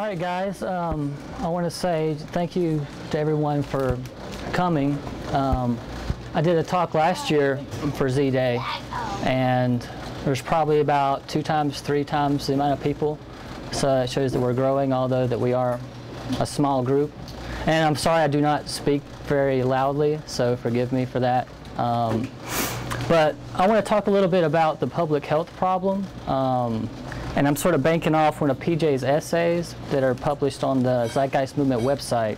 right, guys. I want to say thank you to everyone for coming. I did a talk last year for ZDay, and there's probably about 2 times, 3 times the amount of people. So it shows that we're growing, although that we are a small group. And I'm sorry I do not speak very loudly, so forgive me for that. But I want to talk a little bit about the public health problem. And I'm sort of banking off one of PJ's essays that are published on the Zeitgeist Movement website.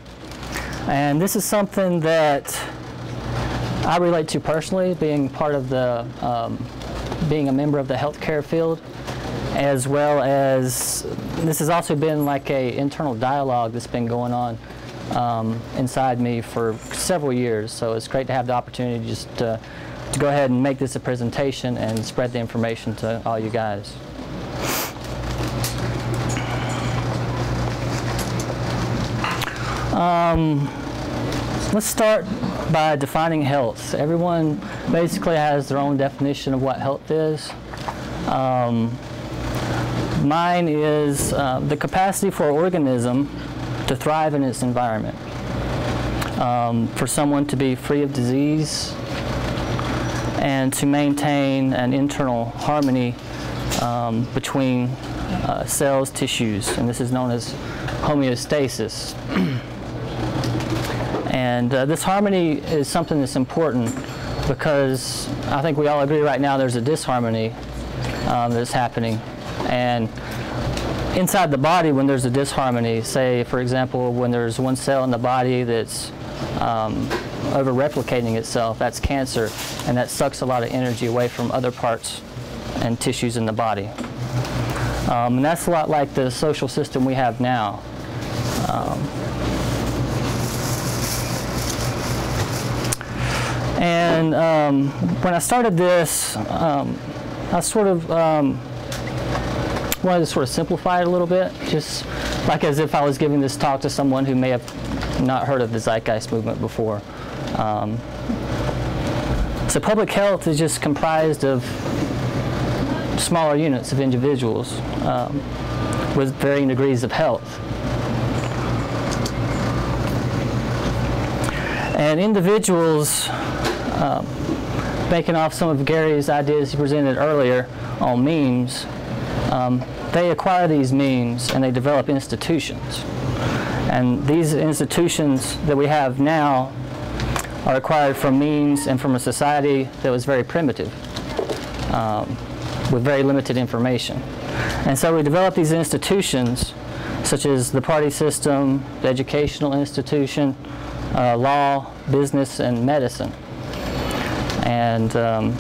And this is something that I relate to personally, being part of the, being a member of the healthcare field, as well as this has also been like a internal dialogue that's been going on inside me for several years. So it's great to have the opportunity just to go ahead and make this a presentation and spread the information to all you guys. Let's start by defining health. Everyone basically has their own definition of what health is. Mine is the capacity for an organism to thrive in its environment, for someone to be free of disease, and to maintain an internal harmony between cells, tissues, and this is known as homeostasis. And this harmony is something that's important because I think we all agree right now there's a disharmony that's happening. And inside the body, when there's a disharmony, say for example when there's one cell in the body that's over-replicating itself, that's cancer, and that sucks a lot of energy away from other parts and tissues in the body. And that's a lot like the social system we have now. And when I started this, I sort of wanted to sort of simplify it a little bit, just like as if I was giving this talk to someone who may have not heard of the Zeitgeist movement before. So public health is just comprised of smaller units of individuals with varying degrees of health. And individuals, making off some of Gary's ideas he presented earlier on memes, they acquire these memes and they develop institutions. And these institutions that we have now are acquired from memes and from a society that was very primitive, with very limited information. And so we develop these institutions, such as the party system, the educational institution, law, business, and medicine. And to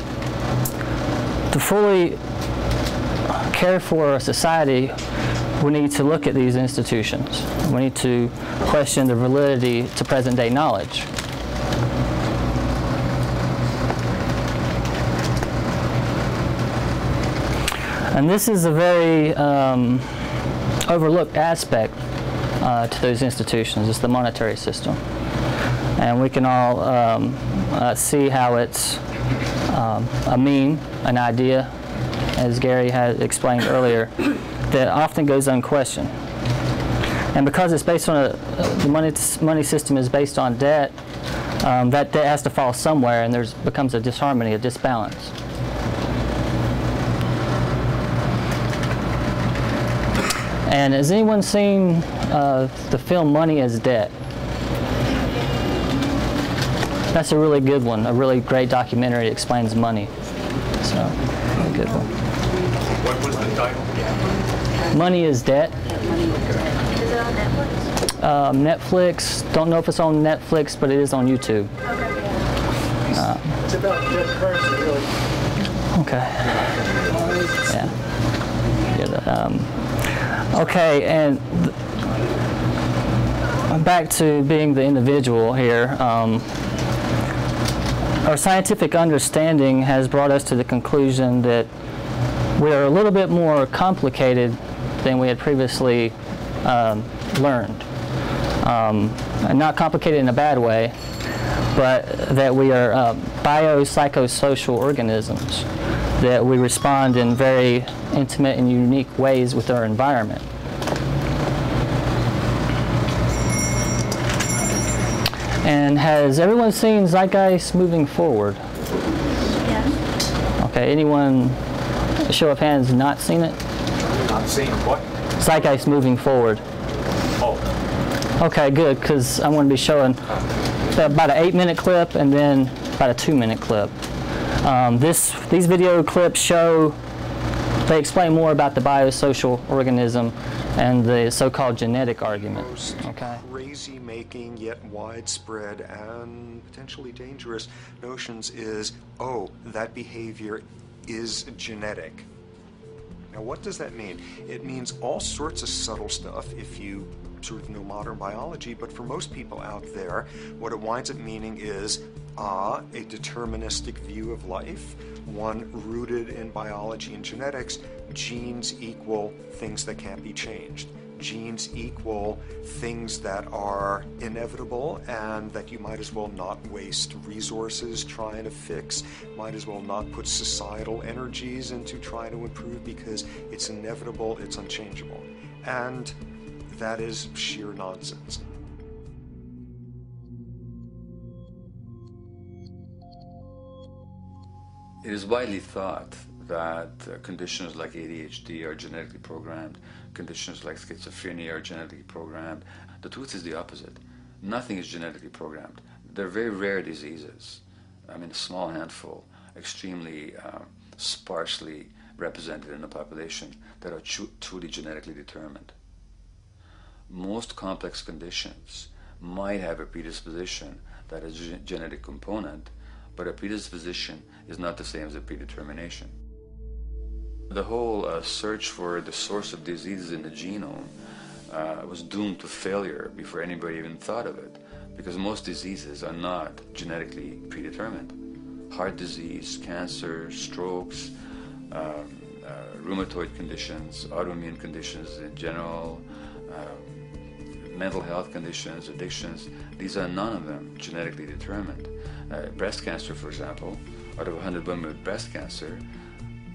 fully care for a society, we need to look at these institutions. We need to question the validity to present-day knowledge. And this is a very overlooked aspect to those institutions. It's the monetary system. And we can all see how it's a meme, an idea, as Gary had explained earlier, that often goes unquestioned. And because it's based on the money system is based on debt, that debt has to fall somewhere, and there becomes a disharmony, a disbalance. And has anyone seen the film Money is Debt? That's a really good one, a really great documentary that explains money. So, a good one. What was the title? Money is Debt. Is it on Netflix? Netflix, don't know if it's on Netflix, but it is on YouTube. Okay. It's about debt currency, really. Okay. Yeah. Okay, and back to being the individual here. Our scientific understanding has brought us to the conclusion that we are a little bit more complicated than we had previously learned. And not complicated in a bad way, but that we are biopsychosocial organisms, that we respond in very intimate and unique ways with our environment. And has everyone seen Zeitgeist Moving Forward? Yes. Okay, anyone, show of hands, not seen it? Not seeing what? Zeitgeist Moving Forward. Oh, Okay, good, because I'm going to be showing about an 8-minute clip and then about a 2-minute clip. These video clips show, they explain more about the biosocial organism and the so-called genetic argument. Okay. Crazy-making yet widespread and potentially dangerous notions is, oh, that behavior is genetic. Now, what does that mean? It means all sorts of subtle stuff if you sort of know modern biology, but for most people out there, what it winds up meaning is a deterministic view of life, one rooted in biology and genetics. Genes equal things that can't be changed. Genes equal things that are inevitable and that you might as well not waste resources trying to fix, might as well not put societal energies into trying to improve because it's inevitable, it's unchangeable. And that is sheer nonsense. it is widely thought that conditions like ADHD are genetically programmed, conditions like schizophrenia are genetically programmed. The truth is the opposite. Nothing is genetically programmed. They're very rare diseases. I mean, a small handful, extremely sparsely represented in the population, that are truly genetically determined. Most complex conditions might have a predisposition that is a genetic component, but a predisposition is not the same as a predetermination. The whole search for the source of diseases in the genome was doomed to failure before anybody even thought of it, because most diseases are not genetically predetermined. Heart disease, cancer, strokes, rheumatoid conditions, autoimmune conditions in general, mental health conditions, addictions, these are none of them genetically determined. Breast cancer, for example, out of 100 women with breast cancer,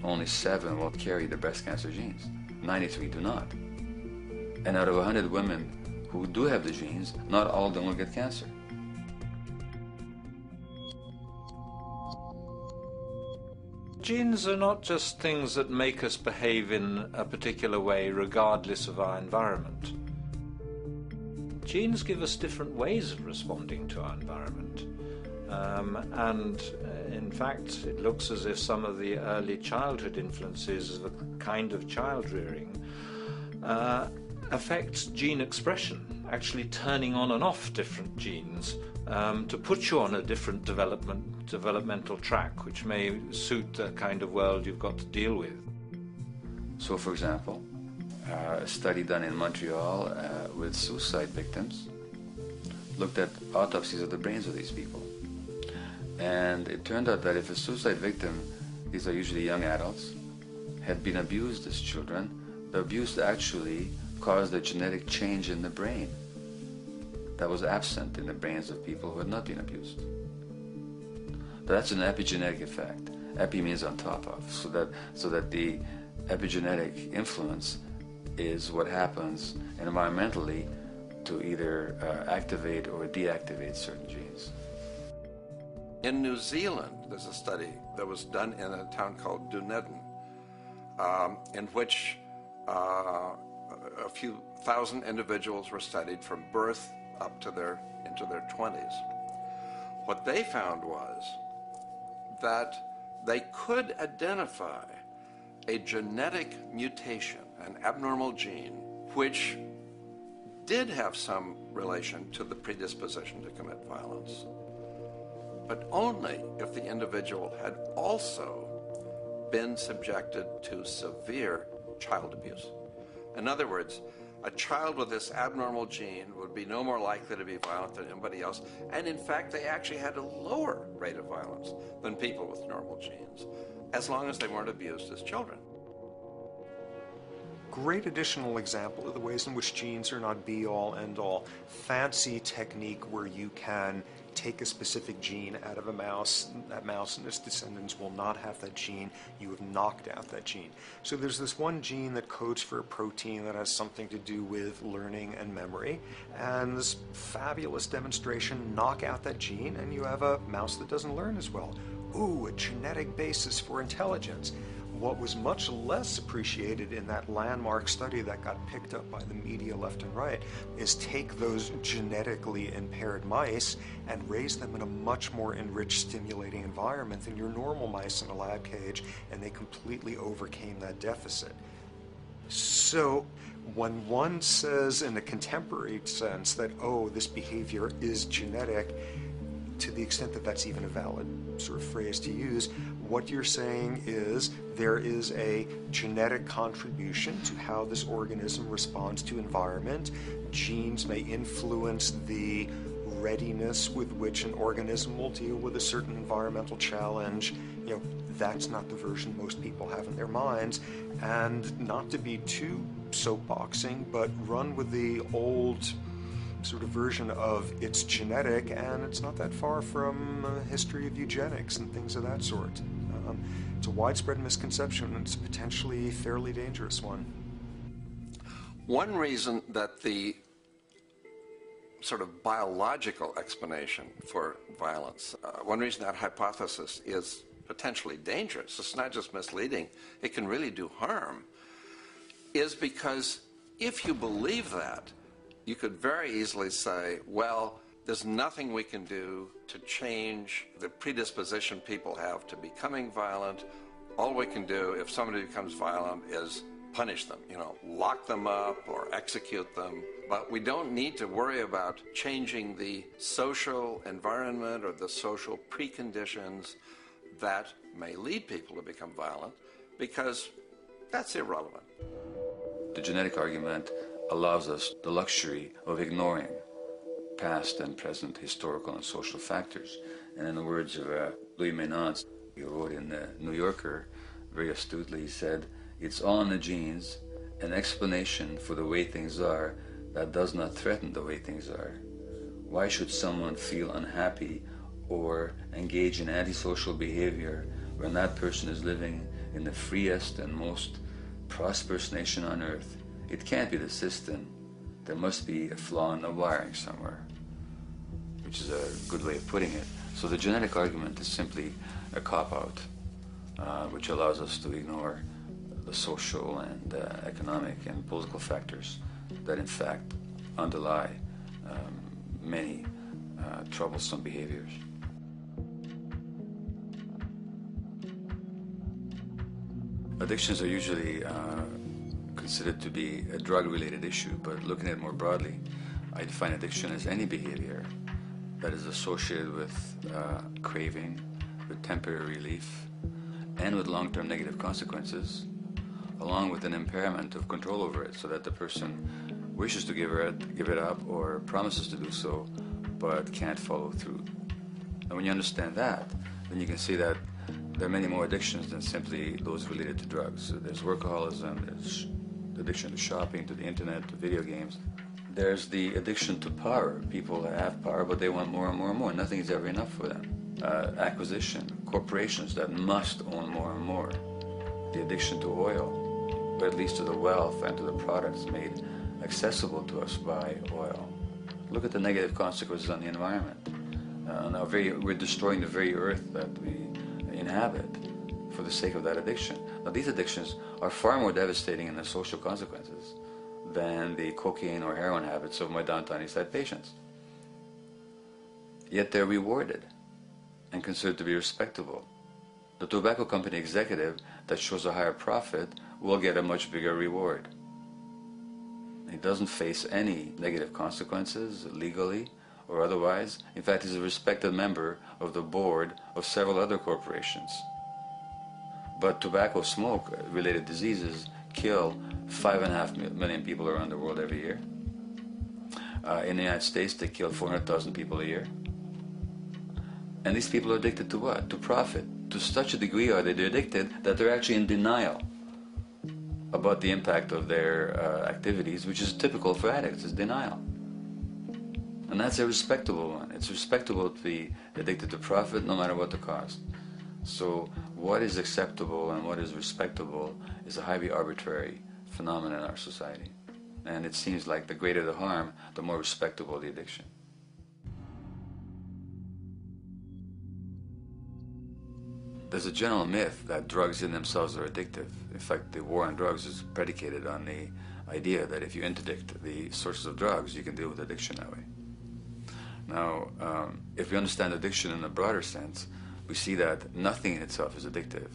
only 7 will carry the breast cancer genes. 93 do not. And out of 100 women who do have the genes, not all of them will get cancer. Genes are not just things that make us behave in a particular way regardless of our environment. Genes give us different ways of responding to our environment. In fact, it looks as if some of the early childhood influences of a kind of child rearing affects gene expression, actually turning on and off different genes to put you on a different developmental track, which may suit the kind of world you've got to deal with. So, for example, a study done in Montreal with suicide victims looked at autopsies of the brains of these people. And it turned out that if a suicide victim, these are usually young adults, had been abused as children, the abuse actually caused a genetic change in the brain that was absent in the brains of people who had not been abused. That's an epigenetic effect. Epi means on top of, so that the epigenetic influence is what happens environmentally to either activate or deactivate certain genes. In New Zealand, there's a study that was done in a town called Dunedin, in which a few thousand individuals were studied from birth up to into their 20s. What they found was that they could identify a genetic mutation, an abnormal gene, which did have some relation to the predisposition to commit violence, but only if the individual had also been subjected to severe child abuse. In other words, a child with this abnormal gene would be no more likely to be violent than anybody else, and in fact they actually had a lower rate of violence than people with normal genes, as long as they weren't abused as children. Great additional example of the ways in which genes are not be-all, end-all. Fancy technique where you can take a specific gene out of a mouse, that mouse and its descendants will not have that gene. You have knocked out that gene. So there's this one gene that codes for a protein that has something to do with learning and memory, and this fabulous demonstration, knock out that gene and you have a mouse that doesn't learn as well. Ooh, a genetic basis for intelligence. What was much less appreciated in that landmark study that got picked up by the media left and right is take those genetically impaired mice and raise them in a much more enriched, stimulating environment than your normal mice in a lab cage, and they completely overcame that deficit. So when one says in a contemporary sense that, oh, this behavior is genetic, to the extent that that's even a valid sort of phrase to use, what you're saying is there is a genetic contribution to how this organism responds to environment. Genes may influence the readiness with which an organism will deal with a certain environmental challenge. You know, that's not the version most people have in their minds. And not to be too soapboxing, but run with the old sort of version of it's genetic, and it's not that far from a history of eugenics and things of that sort. It's a widespread misconception, and it's a potentially fairly dangerous one. One reason that the sort of biological explanation for violence, one reason that hypothesis is potentially dangerous, it's not just misleading, it can really do harm, is because if you believe that, you could very easily say, well, there's nothing we can do to change the predisposition people have to becoming violent. All we can do if somebody becomes violent is punish them, you know, lock them up or execute them. But we don't need to worry about changing the social environment or the social preconditions that may lead people to become violent, because that's irrelevant. The genetic argument allows us the luxury of ignoring past and present historical and social factors. And in the words of Louis Menand, he wrote in the New Yorker, very astutely, he said, "It's all in the genes, an explanation for the way things are that does not threaten the way things are. Why should someone feel unhappy or engage in antisocial behavior when that person is living in the freest and most prosperous nation on earth? It can't be the system. There must be a flaw in the wiring somewhere," which is a good way of putting it. So the genetic argument is simply a cop-out, which allows us to ignore the social and economic and political factors that in fact underlie many troublesome behaviors. Addictions are usually considered to be a drug-related issue, but looking at it more broadly, I define addiction as any behavior that is associated with craving, with temporary relief, and with long-term negative consequences, along with an impairment of control over it, so that the person wishes to give it up or promises to do so, but can't follow through. And when you understand that, then you can see that there are many more addictions than simply those related to drugs. So there's workaholism, there's addiction to shopping, to the internet, to video games. There's the addiction to power. People have power, but they want more and more and more. Nothing is ever enough for them. Acquisition, corporations that must own more and more. The addiction to oil, or at least to the wealth and to the products made accessible to us by oil. Look at the negative consequences on the environment. We're destroying the very earth that we inhabit for the sake of that addiction. Now, these addictions are far more devastating in their social consequences than the cocaine or heroin habits of my downtown East Side patients. Yet they're rewarded and considered to be respectable. The tobacco company executive that shows a higher profit will get a much bigger reward. He doesn't face any negative consequences legally or otherwise. In fact, he's a respected member of the board of several other corporations. But tobacco smoke-related diseases kill 5.5 million people around the world every year. In the United States, they kill 400,000 people a year. And these people are addicted to what? To profit. To such a degree are they addicted that they're actually in denial. about the impact of their activities, which is typical for addicts, is denial. And that's a respectable one. It's respectable to be addicted to profit no matter what the cost. So what is acceptable and what is respectable is a highly arbitrary phenomenon in our society. And it seems like the greater the harm, the more respectable the addiction. There's a general myth that drugs in themselves are addictive. In fact, the war on drugs is predicated on the idea that if you interdict the sources of drugs, you can deal with addiction that way. Now, if we understand addiction in a broader sense, we see that nothing in itself is addictive.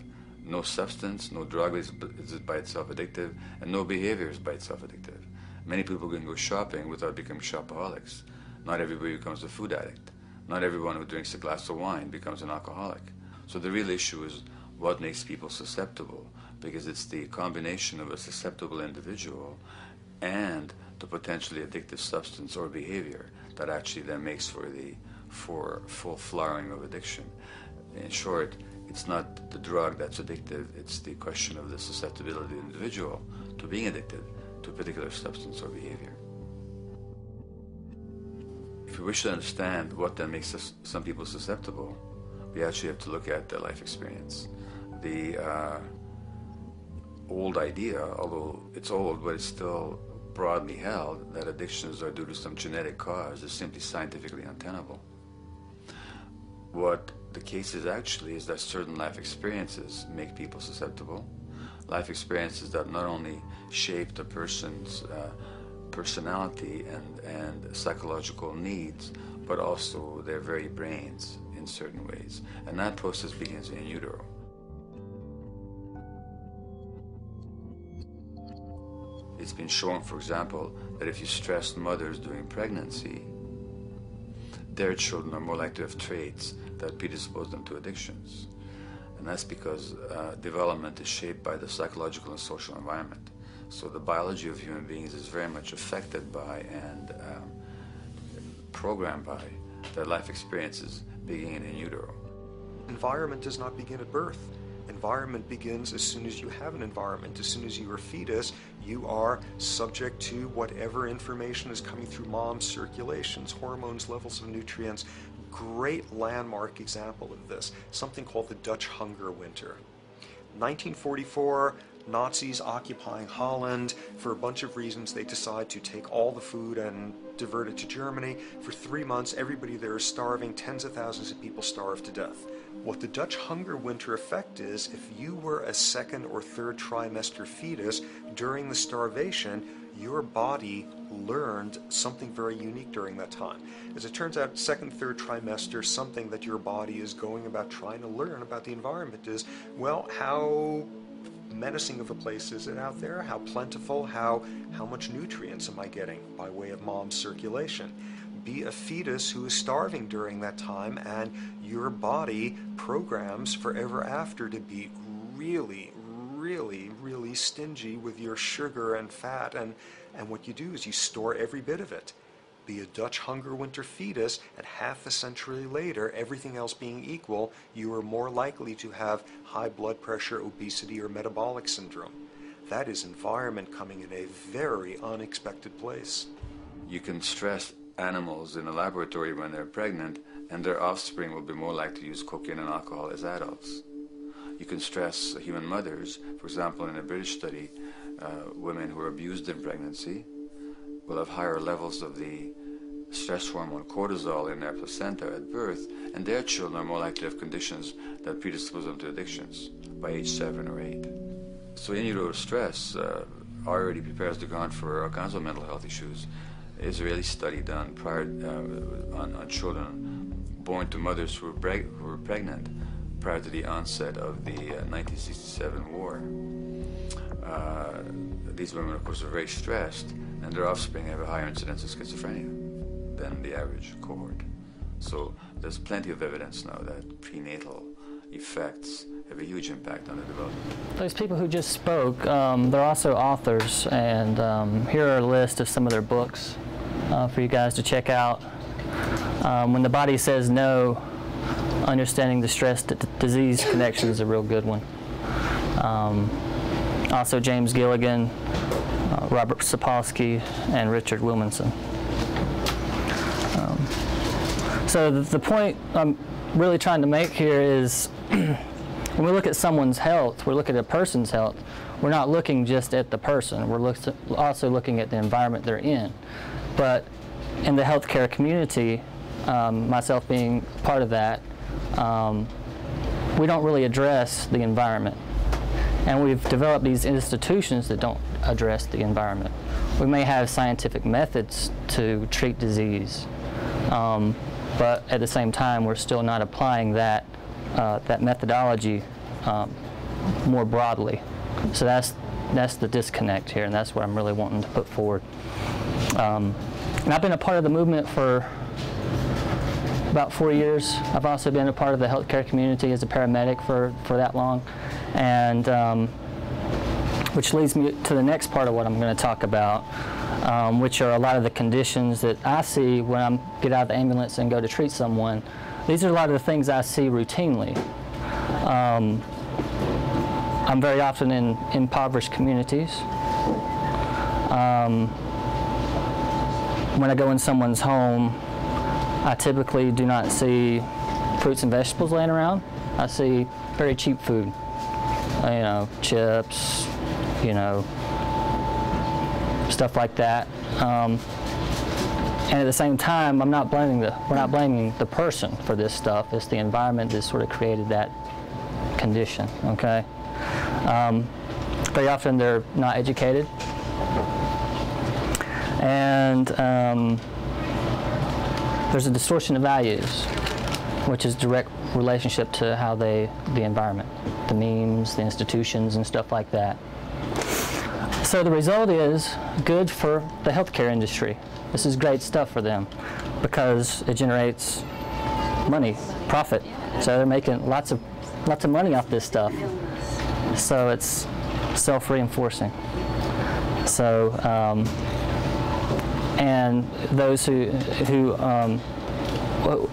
No substance, no drug is by itself addictive, and no behavior is by itself addictive. Many people can go shopping without becoming shopaholics. Not everybody becomes a food addict. Not everyone who drinks a glass of wine becomes an alcoholic. So the real issue is what makes people susceptible, because it's the combination of a susceptible individual and the potentially addictive substance or behavior that actually then makes for full flowering of addiction. In short, it's not the drug that's addictive, it's the question of the susceptibility of the individual to being addicted to a particular substance or behavior. If we wish to understand what then makes some people susceptible, we actually have to look at their life experience. The old idea, although it's old, but it's still broadly held, that addictions are due to some genetic cause is simply scientifically untenable. What the case is actually is that certain life experiences make people susceptible. Life experiences that not only shape the person's personality and psychological needs, but also their very brains in certain ways. And that process begins in utero. It's been shown, for example, that if you stress mothers during pregnancy, their children are more likely to have traits that predispose them to addictions. And that's because development is shaped by the psychological and social environment. So the biology of human beings is very much affected by and programmed by their life experiences beginning in utero. Environment does not begin at birth. Environment begins as soon as you have an environment. As soon as you are a fetus, you are subject to whatever information is coming through mom's circulations, hormones, levels of nutrients. Great landmark example of this, something called the Dutch hunger winter. 1944, Nazis occupying Holland. For a bunch of reasons, they decide to take all the food and divert it to Germany. For 3 months, everybody there is starving. Tens of thousands of people starve to death. What the Dutch hunger winter effect is, if you were a second or third trimester fetus during the starvation, your body learned something very unique during that time. As it turns out, second, third trimester, something that your body is going about trying to learn about the environment is, well, how menacing of a place is it out there? How plentiful? How much nutrients am I getting by way of mom's circulation? Be a fetus who is starving during that time, and your body programs forever after to be really, really, really stingy with your sugar and fat, and what you do is you store every bit of it. Be a Dutch hunger winter fetus, and half a century later, everything else being equal, you are more likely to have high blood pressure, obesity, or metabolic syndrome. That is environment coming in a very unexpected place. You can stress animals in a laboratory when they're pregnant, and their offspring will be more likely to use cocaine and alcohol as adults. You can stress human mothers. For example, in a British study, women who are abused in pregnancy will have higher levels of the stress hormone cortisol in their placenta at birth, and their children are more likely to have conditions that predispose them to addictions by age 7 or 8. So in utero stress already prepares the ground for all kinds of mental health issues. Israeli study done prior on children born to mothers who were pregnant prior to the onset of the 1967 war. These women, of course, are very stressed, and their offspring have a higher incidence of schizophrenia than the average cohort. So there's plenty of evidence now that prenatal effects have a huge impact on the development. Those people who just spoke, they're also authors, and here are a list of some of their books for you guys to check out. When the Body Says No, Understanding the Stress-Disease Connection is a real good one. Also James Gilligan, Robert Sapolsky, and Richard Wilmanson. So the point I'm really trying to make here is when we look at someone's health, we're looking at a person's health, we're not looking just at the person, we're also looking at the environment they're in. But in the healthcare community, myself being part of that, we don't really address the environment. And we've developed these institutions that don't address the environment. We may have scientific methods to treat disease, but at the same time, we're still not applying that, that methodology more broadly. So that's the disconnect here, and that's what I'm really wanting to put forward. And I've been a part of the movement for about 4 years. I've also been a part of the healthcare community as a paramedic for that long, and which leads me to the next part of what I'm going to talk about, which are a lot of the conditions that I see when I get out of the ambulance and go to treat someone. These are a lot of the things I see routinely. I'm very often in impoverished communities. When I go in someone's home, I typically do not see fruits and vegetables laying around. I see very cheap food, you know, chips, you know, stuff like that. And at the same time, we're not blaming the person for this stuff. It's the environment that sort of created that condition. Okay. Very often they're not educated, and there's a distortion of values, which is direct relationship to how the environment, the memes, the institutions, and stuff like that. So the result is good for the healthcare industry. This is great stuff for them because it generates money, profit. So they're making lots of money off this stuff. So it's self-reinforcing. So and those who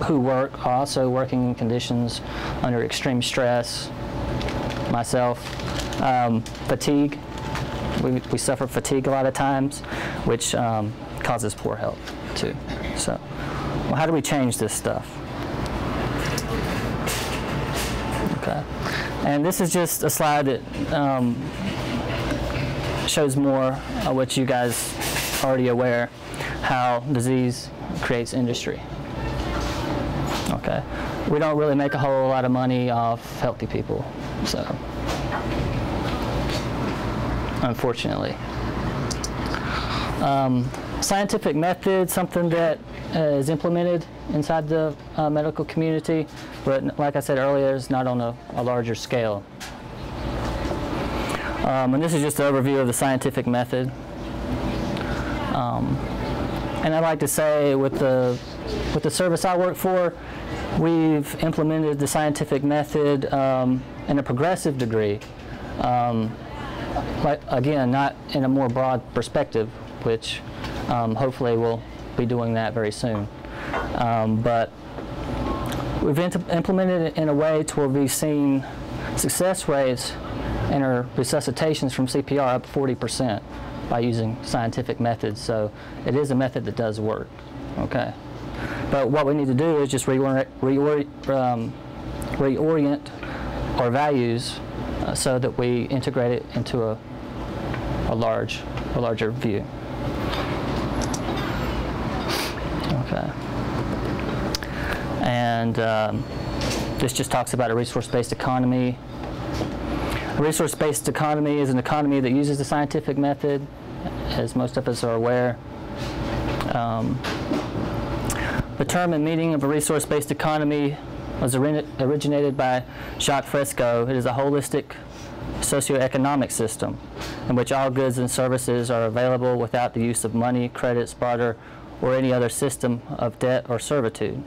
work are also working in conditions under extreme stress. Myself, fatigue. We suffer fatigue a lot of times, which causes poor health too. So, well, how do we change this stuff? Okay, and this is just a slide that shows more of what you guys are already aware, how disease creates industry. Okay, we don't really make a whole lot of money off healthy people, so unfortunately. Scientific method, something that is implemented inside the medical community, but like I said earlier, it's not on a larger scale. And this is just an overview of the scientific method. And I'd like to say with the service I work for, we've implemented the scientific method in a progressive degree. But again, not in a more broad perspective, which hopefully we'll be doing that very soon. But we've implemented it in a way to where we've seen success rates in our resuscitations from CPR up 40% by using scientific methods. So it is a method that does work. Okay. But what we need to do is just reorient our values so that we integrate it into a larger view. Okay. And this just talks about a resource-based economy. A resource-based economy is an economy that uses the scientific method, as most of us are aware. The term and meaning of a resource-based economy was originated by Jacques Fresco. It is a holistic socioeconomic system in which all goods and services are available without the use of money, credits, barter, or any other system of debt or servitude.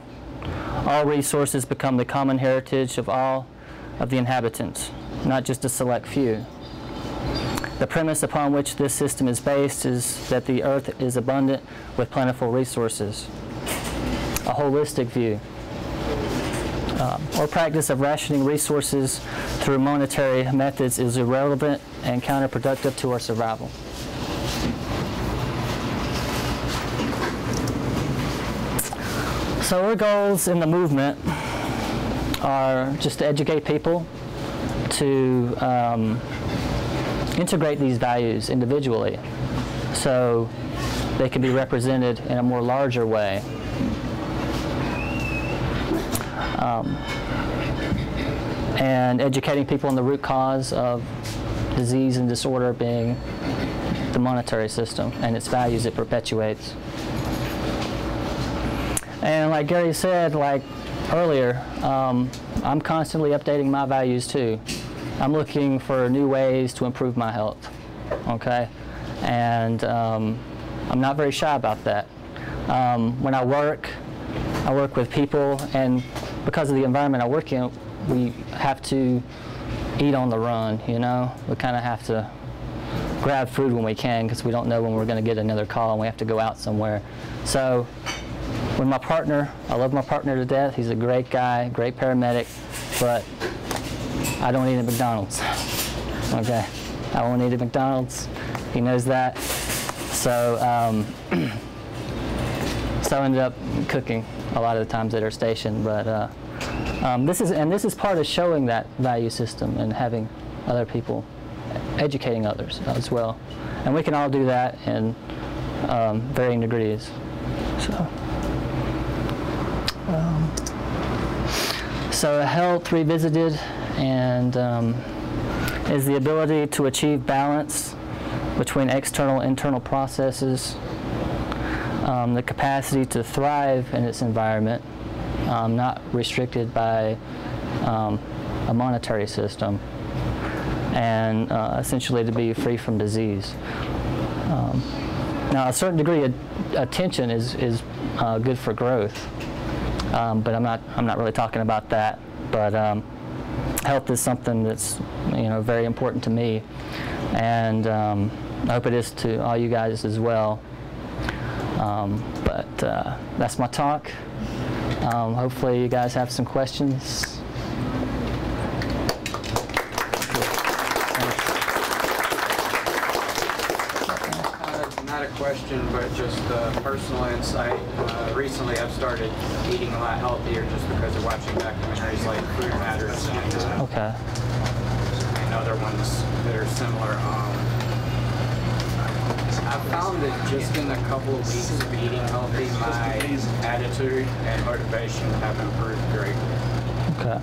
All resources become the common heritage of all of the inhabitants, not just a select few. The premise upon which this system is based is that the earth is abundant with plentiful resources. A holistic view. or practice of rationing resources through monetary methods is irrelevant and counterproductive to our survival. So our goals in the movement are just to educate people, to integrate these values individually so they can be represented in a more larger way. And educating people on the root cause of disease and disorder being the monetary system and its values it perpetuates. And like Gary said, like earlier, I'm constantly updating my values too. I'm looking for new ways to improve my health, okay? And I'm not very shy about that. When I work with people, and because of the environment I work in, we have to eat on the run, you know? We kind of have to grab food when we can because we don't know when we're going to get another call and we have to go out somewhere. So when my partner, I love my partner to death, he's a great guy, great paramedic, but I don't eat at McDonald's, okay? I won't eat at McDonald's, he knows that. So, so I ended up cooking a lot of the times at our station, but this is part of showing that value system and having other people, educating others as well. And we can all do that in varying degrees. So health revisited and is the ability to achieve balance between external and internal processes, the capacity to thrive in its environment, not restricted by a monetary system, and essentially to be free from disease. Now, a certain degree of attention is good for growth, but I'm not really talking about that. But health is something that's very important to me, and I hope it is to all you guys as well. But that's my talk. Hopefully you guys have some questions. Not a question, but just personal insight. Recently I've started eating a lot healthier just because of watching documentaries like Food Matters and other ones that are similar. I've found that just in a couple of weeks of eating healthy, my attitude and motivation have improved greatly. Okay.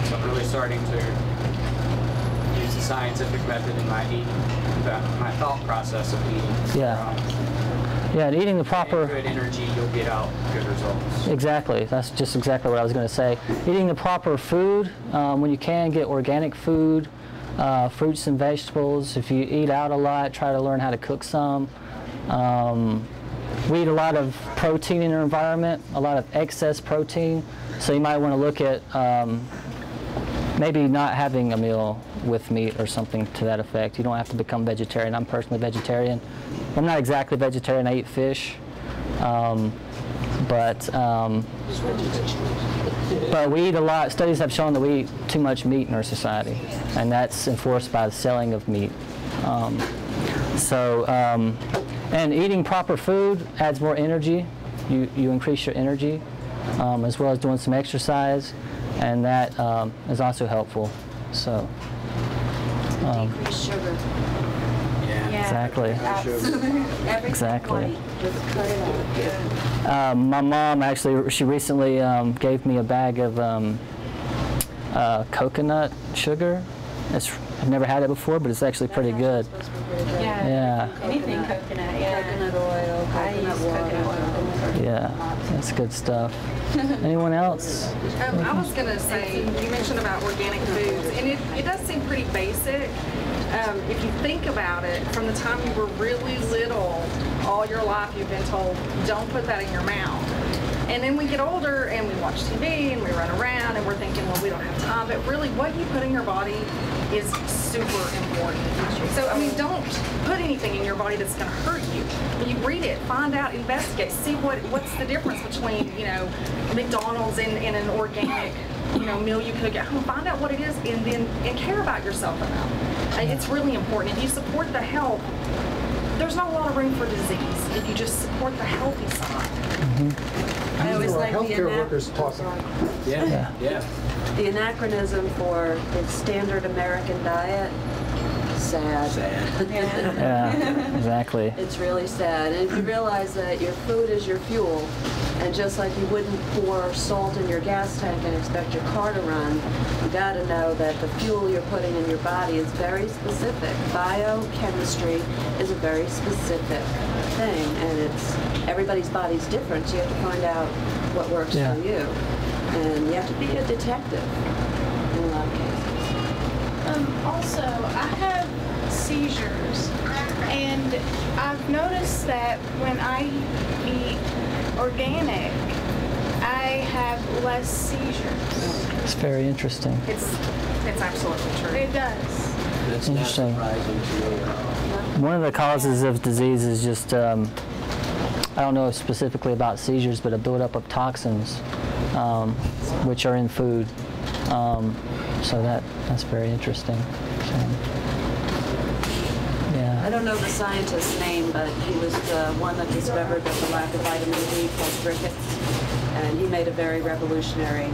So I'm really starting to use the scientific method in my eating, my thought process of eating. Yeah, and eating the proper... Good energy, you'll get out good results. Exactly. That's just exactly what I was going to say. Eating the proper food, when you can, get organic food, fruits and vegetables. If you eat out a lot, try to learn how to cook some. We eat a lot of protein in our environment, a lot of excess protein, so you might want to look at maybe not having a meal with meat or something to that effect. You don't have to become vegetarian. I'm personally vegetarian. I'm not exactly vegetarian. I eat fish, but we eat a lot. Studies have shown that we eat too much meat in our society, and that's enforced by the selling of meat. And eating proper food adds more energy. You increase your energy, as well as doing some exercise, and that is also helpful. So. Decrease sugar. Exactly. Exactly. Yeah. My mom actually, she recently gave me a bag of coconut sugar. I've never had it before, but it's actually pretty good. Yeah. Anything coconut, yeah. Coconut oil, coconut water. Yeah, that's good stuff. Anyone else? I was going to say, you mentioned about organic foods, and it does seem pretty basic. If you think about it, from the time you were really little, all your life you've been told, don't put that in your mouth. And then we get older and we watch TV and we run around and we're thinking, well, we don't have time. But really, what you put in your body is super important. So, I mean, don't put anything in your body that's going to hurt you. You read it, find out, investigate, see what's the difference between, you know, McDonald's and an organic, you know, meal you cook at home. Find out what it is and care about yourself enough. It's really important. If you support the health, there's not a lot of room for disease if you just support the healthy side. Mm-hmm. I always like healthcare workers talking. Yeah. the anachronism for the standard American diet. Sad. Yeah, exactly. It's really sad. And if you realize that your food is your fuel, and just like you wouldn't pour salt in your gas tank and expect your car to run, you got to know that the fuel you're putting in your body is very specific. Biochemistry is a very specific thing, and everybody's body's different, so you have to find out what works for you. And you have to be a detective in a lot of cases. Also, I have seizures, and I've noticed that when I eat organic, I have less seizures. It's very interesting. It's absolutely true. It does. That's Interesting. not surprising to me. One of the causes of disease is just, I don't know specifically about seizures, but a buildup of toxins, which are in food. So that's very interesting. So, yeah. I don't know the scientist's name, but he was the one that discovered that the lack of vitamin D caused rickets. And he made a very revolutionary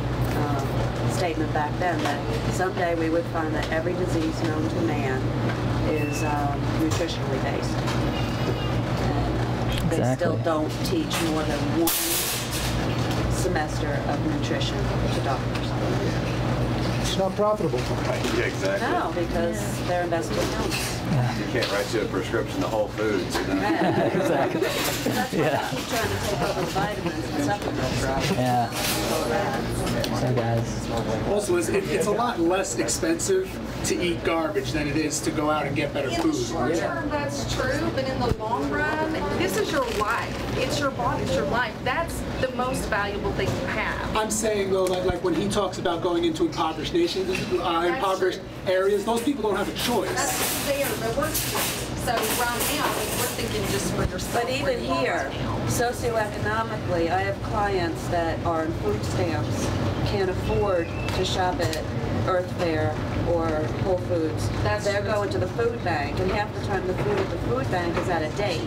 statement back then that someday we would find that every disease known to man is nutritionally based. And they still don't teach more than one semester of nutrition to doctors. It's not profitable. Yeah, exactly. No, because they're invested in illness. You can't write you a prescription to Whole Foods, you know? Exactly. That's why they keep trying to take over the vitamins and supplements. Yeah. So guys. Also, it's a lot less expensive to eat garbage than it is to go out and get better In food. the short term, that's true, but in the long run, this is your life. It's your body, it's your life. That's the most valuable thing you have. I'm saying though, like when he talks about going into impoverished nations, impoverished areas, those people don't have a choice. That's there, but we're so right now we're thinking just for yourself. But even here, socioeconomically, I have clients that are on food stamps, can't afford to shop at Earth Fare or Whole Foods. They're going to the food bank, and half the time the food at the food bank is out of date,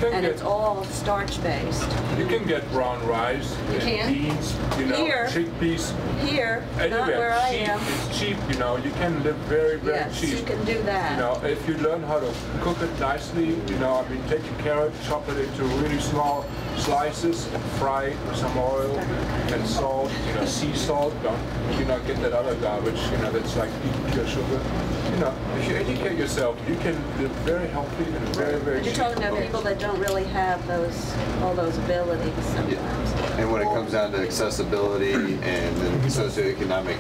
and it's all starch-based. You can get brown rice and beans, you know, chickpeas. Here, not Anywhere, where I cheap. am. It's cheap, you know. You can live very, very Yes, cheap. you can do that. You know, if you learn how to cook it nicely, you know, I mean, take a carrot, chop it into really small slices, and fry it with some oil and salt. You know, sea salt. Don't get that other garbage. You know, that's like pure sugar. You know, if you educate yourself, you can live very healthy and very, very cheap. You're talking about people that don't really have all those abilities sometimes. And when it comes down to accessibility and then socioeconomic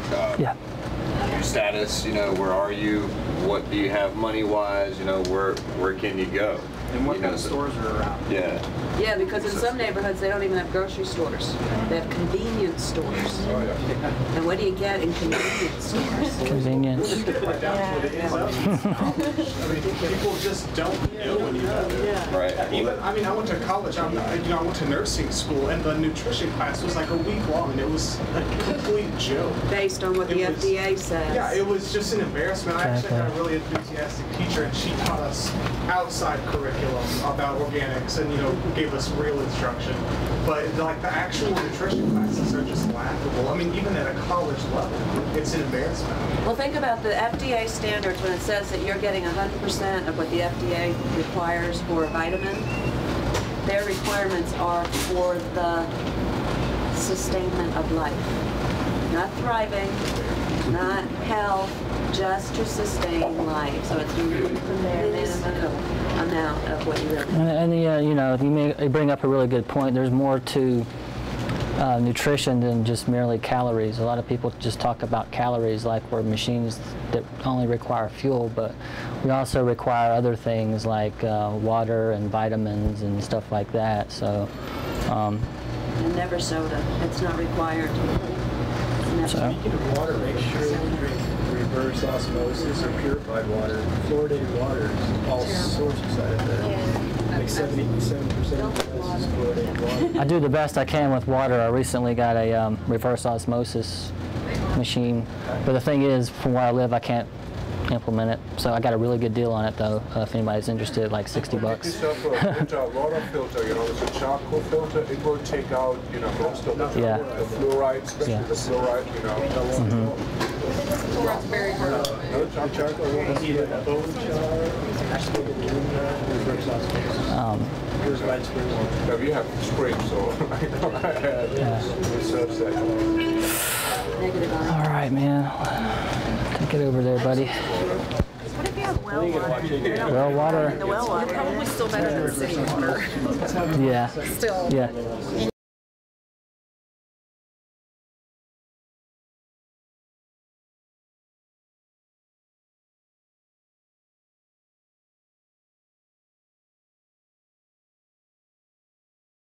status, you know, where are you? What do you have money-wise? You know, where can you go? And what kind of stores are around? Yeah. Yeah, because in some neighborhoods they don't even have grocery stores. They have convenience stores. Oh, yeah. And what do you get in convenience stores? Convenience. I mean, people just don't know when you go there. Right. Even, I mean, I went to college. I went to nursing school, and the nutrition class was like a week long, and it was a complete joke. Based on what the FDA says. Yeah, it was just an embarrassment. I actually had a really enthusiastic teacher, and she taught us outside curriculum about organics, and gave us real instruction. But like the actual nutrition classes are just laughable. I mean, even at a college level, it's an embarrassment. Well, think about the FDA standards when it says that you're getting 100% of what the FDA requires for a vitamin. Their requirements are for the sustainment of life. Not thriving, not health, just to sustain life. So it's a minuscule amount of what you really need. You bring up a really good point. There's more to nutrition than just merely calories. A lot of people just talk about calories like we're machines that only require fuel, but we also require other things like water and vitamins and stuff like that. So and never soda. It's not required. Speaking of water, make sure you drink reverse osmosis or purified water. Fluoridated water is all sorts of side effects. Like 77% of this is fluoridated water. I do the best I can with water. I recently got a reverse osmosis machine, but the thing is, from where I live, I can't implement it. So I got a really good deal on it, though. If anybody's interested, like $60. Get yourself a water filter, you know, it's a charcoal filter. It will take out, you know, most of the fluoride, especially the fluoride, you know. Fluoride's very hard. No charcoal, either bone Yeah, we have scrapes, so I know I have research that. All right, man. Take it over there, buddy. What if you have well water? Well water. The well water. You're probably still better than city water. Yeah. Still. Yeah.